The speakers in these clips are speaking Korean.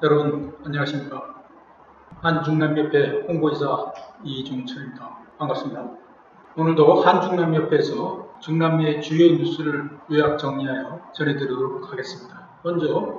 여러분 안녕하십니까. 한중남협회 홍보이사 이종철입니다. 반갑습니다. 오늘도 한중남협회에서 중남미의 주요 뉴스를 요약 정리하여 전해드리도록 하겠습니다. 먼저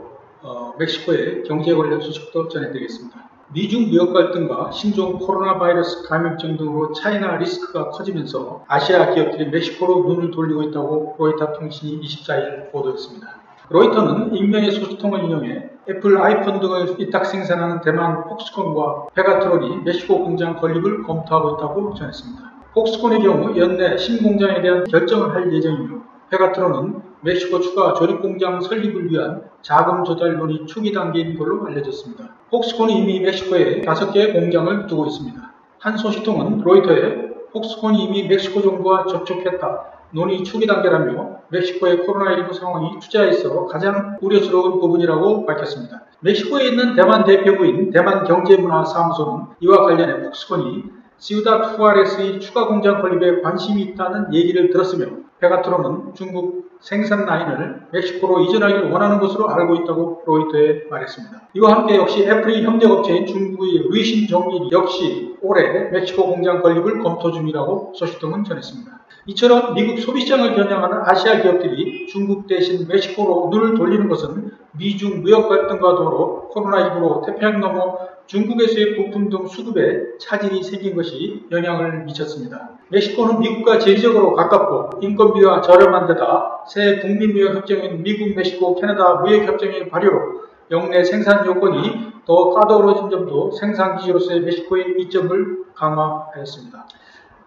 멕시코의 경제 관련 소식도 전해드리겠습니다. 미중 무역 갈등과 신종 코로나 바이러스 감염증 등으로 차이나 리스크가 커지면서 아시아 기업들이 멕시코로 눈을 돌리고 있다고 로이터 통신이 24일 보도했습니다. 로이터는 익명의 소식통을 인용해 애플 아이폰 등을 위탁 생산하는 대만 폭스콘과 페가트론이 멕시코 공장 건립을 검토하고 있다고 전했습니다. 폭스콘의 경우 연내 신공장에 대한 결정을 할 예정이며 페가트론은 멕시코 추가 조립공장 설립을 위한 자금 조달론이 초기 단계인 걸로 알려졌습니다. 폭스콘이 이미 멕시코에 5개의 공장을 두고 있습니다. 한 소식통은 로이터에 폭스콘이 이미 멕시코 정부와 접촉했다. 논의 초기 단계라며 멕시코의 코로나19 상황이 투자에 있어 가장 우려스러운 부분이라고 밝혔습니다. 멕시코에 있는 대만 대표부인 대만경제문화사무소는 이와 관련해 폭스콘이 시우다드 후아레스의 추가 공장 건립에 관심이 있다는 얘기를 들었으며 페가트론은 중국 생산 라인을 멕시코로 이전하기를 원하는 것으로 알고 있다고 로이터에 말했습니다. 이와 함께 역시 애플의 협력업체인 중국의 루이신정밀 역시 올해 멕시코 공장 건립을 검토 중이라고 소식통은 전했습니다. 이처럼 미국 소비시장을 겨냥하는 아시아 기업들이 중국 대신 멕시코로 눈을 돌리는 것은 미중 무역 갈등과 더불어 코로나19로 태평양 넘어 중국에서의 부품 등 수급에 차질이 생긴 것이 영향을 미쳤습니다. 멕시코는 미국과 지리적으로 가깝고 인건비가 저렴한 데다 새 북미무역협정인 미국, 멕시코, 캐나다 무역협정의 발효로 영내 생산 요건이 더 까다로워진 점도 생산기지로서의 멕시코의 이점을 강화하였습니다.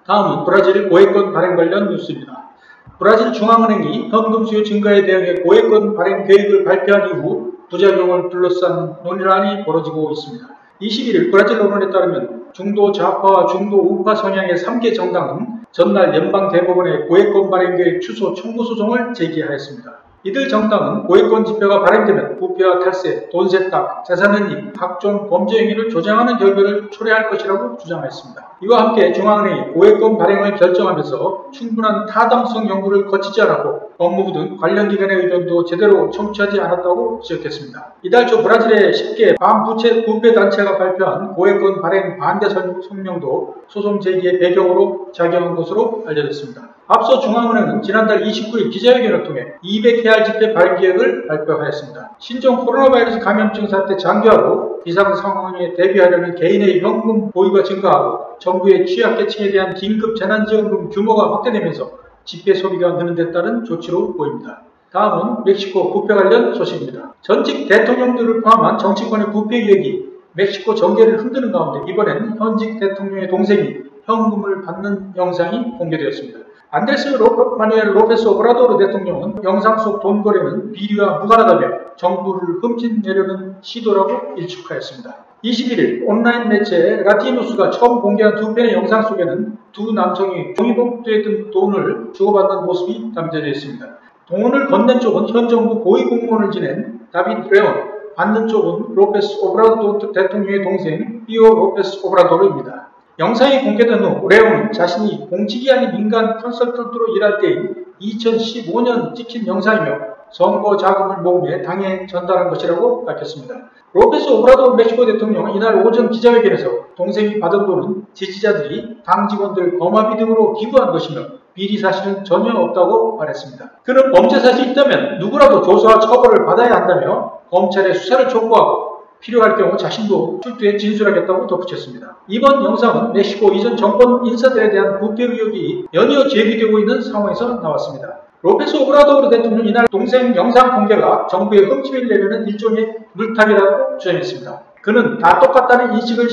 다음은 브라질 고액권 발행 관련 뉴스입니다. 브라질 중앙은행이 현금 수요 증가에 대응해 고액권 발행 계획을 발표한 이후 부작용을 둘러싼 논란이 벌어지고 있습니다. 21일 브라질 언론에 따르면 중도 좌파와 중도 우파 성향의 3개 정당은 전날 연방대법원에 고액권 발행 계획 취소 청구 소송을 제기하였습니다. 이들 정당은 고액권 지표가 발행되면 부패와 탈세, 돈 세탁, 재산 은닉, 각종 범죄 행위를 조장하는 결과를 초래할 것이라고 주장했습니다. 이와 함께 중앙은행이 고액권 발행을 결정하면서 충분한 타당성 연구를 거치지 않았고 법무부 등 관련 기관의 의견도 제대로 청취하지 않았다고 지적했습니다. 이달 초 브라질의 10개 반부채 부패 단체가 발표한 고액권 발행 반대 성명도 소송 제기의 배경으로 작용한 것으로 알려졌습니다. 앞서 중앙은행은 지난달 29일 기자회견을 통해 200회알 지폐 발행 계획을 발표하였습니다. 신종 코로나 바이러스 감염증 사태 장기화로 비상 상황에 대비하려는 개인의 현금 보유가 증가하고 정부의 취약계층에 대한 긴급 재난지원금 규모가 확대되면서 지폐 소비가 느는 데 따른 조치로 보입니다. 다음은 멕시코 부패 관련 소식입니다. 전직 대통령들을 포함한 정치권의 부패 의혹이 멕시코 정계를 흔드는 가운데 이번엔 현직 대통령의 동생이 현금을 받는 영상이 공개되었습니다. 안드레스 마누엘 로페스 오브라도르 대통령은 영상 속 돈 거래는 비리와 무관하다며 정부를 흠집내려는 시도라고 일축하였습니다. 21일 온라인 매체 라티노스가 처음 공개한 두 편의 영상 속에는 두 남성이 종이봉투에 든 돈을 주고받는 모습이 담겨져 있습니다. 돈을 건넨 쪽은 현 정부 고위공무원을 지낸 다비드 레온, 받는 쪽은 로페스 오브라도르 대통령의 동생 피오 로페스 오브라도르입니다. 영상이 공개된 후 레온은 자신이 공직이 아닌 민간 컨설턴트로 일할 때인 2015년 찍힌 영상이며 선거 자금을 모금해 당에 전달한 것이라고 밝혔습니다. 로페스 오브라도르 멕시코 대통령은 이날 오전 기자회견에서 동생이 받은 돈은 지지자들이 당 직원들 거마비 등으로 기부한 것이며 비리 사실은 전혀 없다고 말했습니다. 그는 범죄 사실이 있다면 누구라도 조사와 처벌을 받아야 한다며 검찰의 수사를 촉구하고 필요할 경우 자신도 출두해 진술하겠다고 덧붙였습니다. 이번 영상은 멕시코 이전 정권 인사들에 대한 부패 의혹이 연이어 제기되고 있는 상황에서 나왔습니다. 로페스 오브라도르 대통령 이날 동생 영상 공개가 정부의 흠집을 내려는 일종의 물타기라고 주장했습니다. 그는 다 똑같다는 인식을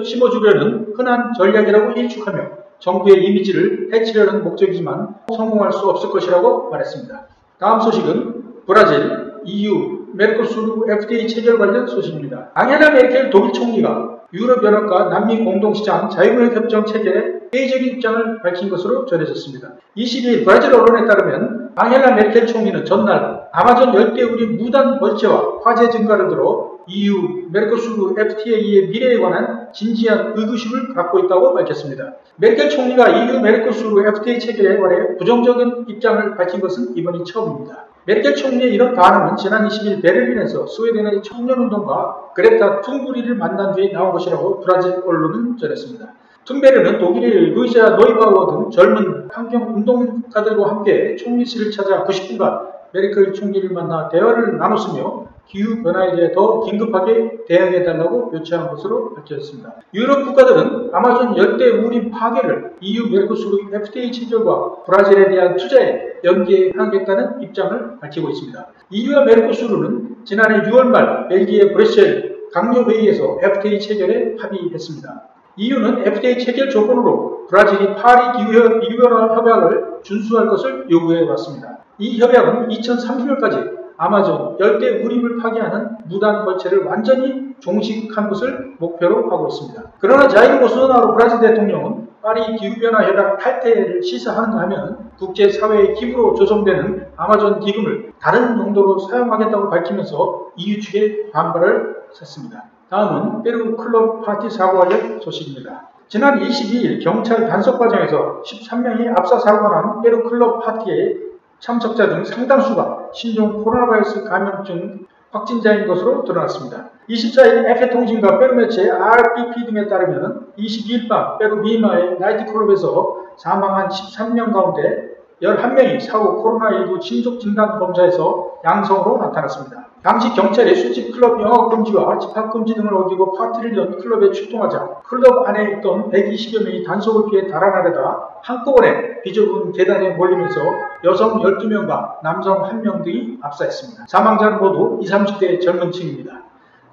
심어주려는 흔한 전략이라고 일축하며 정부의 이미지를 해치려는 목적이지만 성공할 수 없을 것이라고 말했습니다. 다음 소식은 브라질, EU, 메르코수르 FDA 체결 관련 소식입니다. 앙헬라 메르켈 독일 총리가 유럽연합과 남미 공동시장 자유무역협정 체결에 회의적인 입장을 밝힌 것으로 전해졌습니다. 22일 브라질 언론에 따르면 앙헬라 메르켈 총리는 전날 아마존 열대우리 무단 벌채와 화재 증가를 들어 EU, 메르코수르 FTA의 미래에 관한 진지한 의구심을 갖고 있다고 밝혔습니다. 메르켈 총리가 EU, 메르코수르 FTA 체결에 관해 부정적인 입장을 밝힌 것은 이번이 처음입니다. 메르켈 총리의 이런 반응은 지난 20일 베를린에서 스웨덴의 청년운동가 그레타 툰부리를 만난 뒤에 나온 것이라고 브라질 언론은 전했습니다. 툰베르는 독일의 루이자 노이바우어 등 젊은 환경운동가들과 함께 총리실을 찾아 90분간 메르켈 총리를 만나 대화를 나눴으며 기후변화에 대해 더 긴급하게 대응해달라고 요청한 것으로 밝혀졌습니다. 유럽 국가들은 아마존 열대우림 파괴를 EU, 메르코수르 FTA 체결과 브라질에 대한 투자에 연계하겠다는 입장을 밝히고 있습니다. EU와 메르코수르는 지난해 6월 말 벨기에 브뤼셀 강요회의에서 FTA 체결에 합의했습니다. EU는 FTA 체결 조건으로 브라질이 파리 기후변화 협약을 준수할 것을 요구해왔습니다. 이 협약은 2030년까지 아마존 열대우림을 파괴하는 무단 벌채를 완전히 종식한 것을 목표로 하고 있습니다. 그러나 자이르 보솔소나로 브라질 대통령은 파리 기후변화 협약 탈퇴를 시사하는가 하면 국제사회의 기부로 조성되는 아마존 기금을 다른 용도로 사용하겠다고 밝히면서 EU 측에 반발을 샀습니다. 다음은 페루 클럽 파티 사고 관련 소식입니다. 지난 22일 경찰 단속 과정에서 13명이 압사 사고가 난 페루 클럽 파티에 참석자 중 상당수가 신종 코로나 바이러스 감염증 확진자인 것으로 드러났습니다. 24일 에페통신과 페루 매체 RPP 등에 따르면 22일 밤 페루 리마의 나이트클럽에서 사망한 13명 가운데 11명이 사후 코로나19 신속 진단 검사에서 양성으로 나타났습니다. 당시 경찰의 술집 클럽 영업금지와 집합금지 등을 어기고 파티를 연 클럽에 출동하자 클럽 안에 있던 120여 명이 단속을 피해 달아나려다 한꺼번에 비좁은 계단에 몰리면서 여성 12명과 남성 1명 등이 압사했습니다. 사망자는 모두 20, 30대 젊은 층입니다.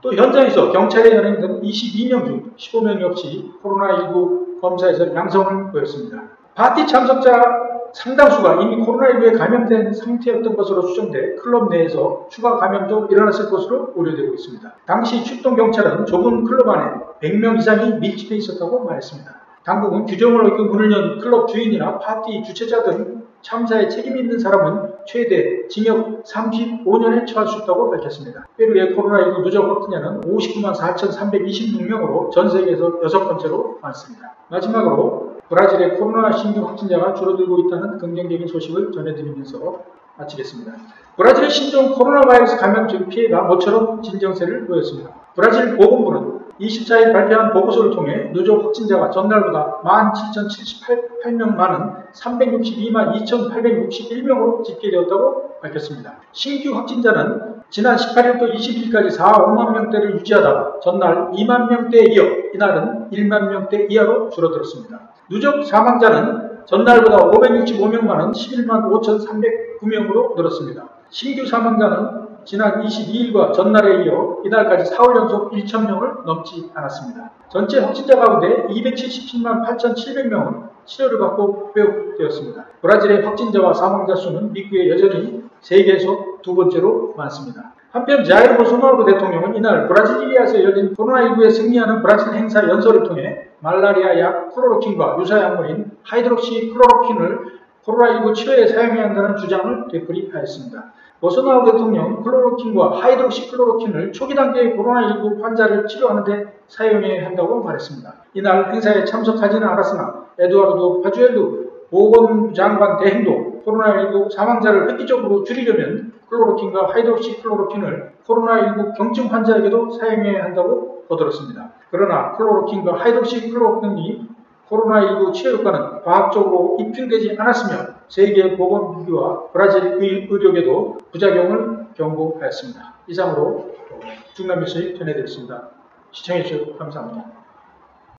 또 현장에서 경찰에 연행된 22명 중 15명 역시 코로나19 검사에서 양성을 보였습니다. 파티 참석자 상당수가 이미 코로나19에 감염된 상태였던 것으로 추정돼 클럽 내에서 추가 감염도 일어났을 것으로 우려되고 있습니다. 당시 출동 경찰은 좁은 클럽 안에 100명 이상이 밀집해 있었다고 말했습니다. 당국은 규정을 어기고 문을 연 클럽 주인이나 파티 주최자 등 참사에 책임 있는 사람은 최대 징역 35년에 처할 수 있다고 밝혔습니다. 페루의 코로나19 누적 확진자는 59만 4,326명으로 전 세계에서 6번째로 많습니다. 마지막으로 브라질의 코로나 신규 확진자가 줄어들고 있다는 긍정적인 소식을 전해드리면서 마치겠습니다. 브라질의 신종 코로나 바이러스 감염증 피해가 모처럼 진정세를 보였습니다. 브라질 보건부는 24일 발표한 보고서를 통해 누적 확진자가 전날보다 17,078명 많은 362만 2,861명으로 집계되었다고 밝혔습니다. 신규 확진자는 지난 18일부터 20일까지 4~5만 명대를 유지하다가 전날 2만 명대에 이어 이날은 1만 명대 이하로 줄어들었습니다. 누적 사망자는 전날보다 565명 많은 11만 5,309명으로 늘었습니다. 신규 사망자는 지난 22일과 전날에 이어 이날까지 4월 연속 1,000명을 넘지 않았습니다. 전체 확진자 가운데 277만 8,700명은 치료를 받고 회복되었습니다. 브라질의 확진자와 사망자 수는 미국에 여전히 세계에서 두 번째로 많습니다. 한편 자이르 보솔소나로 대통령은 이날 브라질리아에서 열린 코로나19에 승리하는 브라질 행사 연설을 통해 말라리아 약 클로로킨과 유사 약물인 하이드록시 클로로킨을 코로나19 치료에 사용해야 한다는 주장을 되풀이하였습니다. 보솔소나로 대통령은 클로로킨과 하이드록시 클로로킨을 초기 단계의 코로나19 환자를 치료하는 데 사용해야 한다고 말했습니다. 이날 행사에 참석하지는 않았으나 에두아르도 파주엘루 보건장관 대행도 코로나19 사망자를 획기적으로 줄이려면 클로로킨과 하이드록시 클로로킨을 코로나19 경증 환자에게도 사용해야 한다고 거들었습니다. 그러나 클로로킨과 하이드록시 클로로킨이 코로나19 치료 효과는 과학적으로 입증되지 않았으며 세계 보건기구와 브라질 의료계도 부작용을 경고하였습니다. 이상으로 중남미소식 전해드렸습니다. 시청해주셔서 감사합니다.